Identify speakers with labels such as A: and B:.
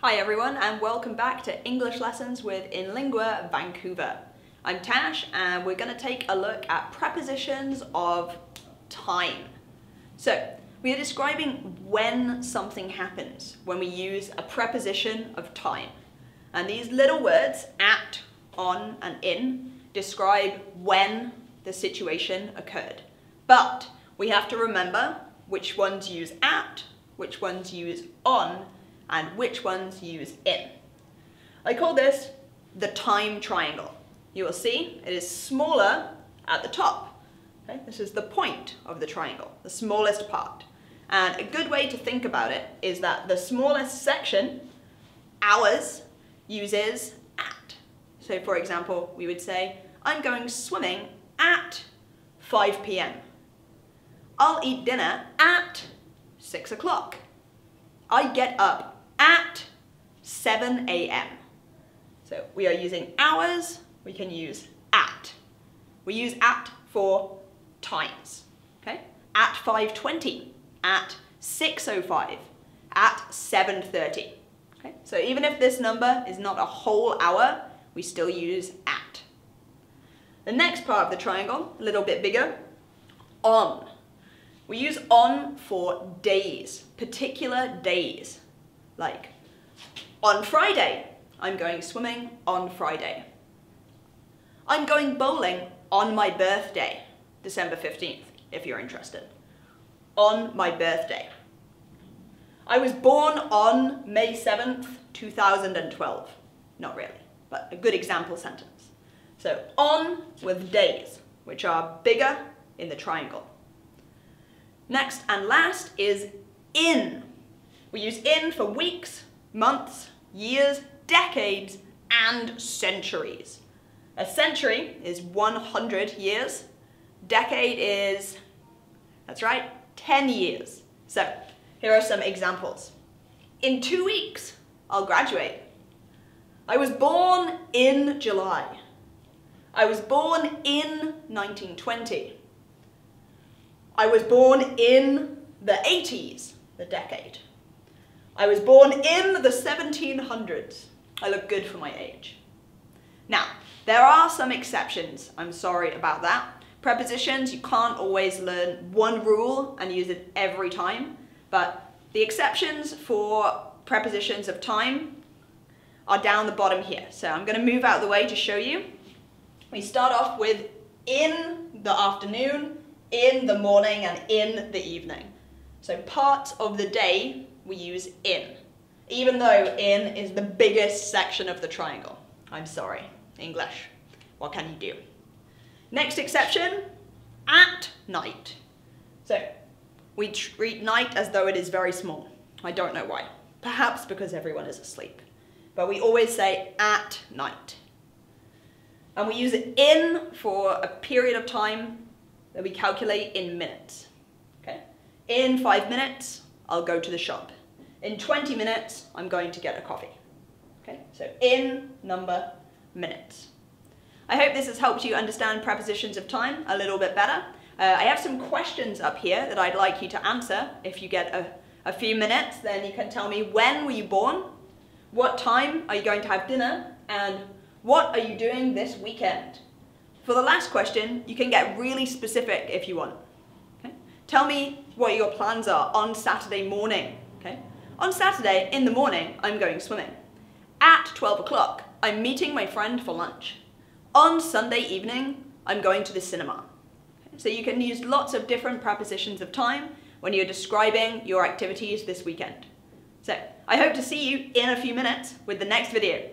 A: Hi everyone and welcome back to English Lessons with Inlingua Vancouver. I'm Tash and we're going to take a look at prepositions of time. So we are describing when something happens when we use a preposition of time. And these little words, at, on and in, describe when the situation occurred. But we have to remember which ones use at, which ones use on, and which ones use in. I call this the time triangle. You will see it is smaller at the top. Okay? This is the point of the triangle, the smallest part. And a good way to think about it is that the smallest section, hours, uses at. So for example, we would say, I'm going swimming at 5 p.m. I'll eat dinner at 6 o'clock. I get up at 7 a.m. So we are using hours, we can use at. We use at for times, okay? At 5:20, at 6:05, at 7:30, okay? So even if this number is not a whole hour, we still use at. The next part of the triangle, a little bit bigger, on. We use on for days, particular days. Like, on Friday, I'm going swimming on Friday. I'm going bowling on my birthday, December 15th, if you're interested. On my birthday. I was born on May 7th, 2012. Not really, but a good example sentence. So, on with days, which are bigger in the triangle. Next and last is in. We use in for weeks, months, years, decades, and centuries. A century is 100 years. Decade is, that's right, 10 years. So here are some examples. In 2 weeks, I'll graduate. I was born in July. I was born in 1920. I was born in the 80s, the decade. I was born in the 1700s. I look good for my age. Now, there are some exceptions. I'm sorry about that. Prepositions, you can't always learn one rule and use it every time, but the exceptions for prepositions of time are down the bottom here. So I'm going to move out of the way to show you. We start off with in the afternoon, in the morning, and in the evening. So parts of the day we use in, even though in is the biggest section of the triangle. I'm sorry, English. What can you do? Next exception, at night. So we treat night as though it is very small. I don't know why. Perhaps because everyone is asleep. But we always say at night. And we use it in for a period of time that we calculate in minutes. Okay? In 5 minutes, I'll go to the shop. In 20 minutes, I'm going to get a coffee. Okay? So in, number, minutes. I hope this has helped you understand prepositions of time a little bit better. I have some questions up here that I'd like you to answer. If you get a few minutes, then you can tell me when were you born, what time are you going to have dinner, and what are you doing this weekend? For the last question, you can get really specific if you want. Okay? Tell me what your plans are on Saturday morning. Okay? On Saturday, in the morning, I'm going swimming. At 12 o'clock, I'm meeting my friend for lunch. On Sunday evening, I'm going to the cinema. Okay? So you can use lots of different prepositions of time when you're describing your activities this weekend. So I hope to see you in a few minutes with the next video.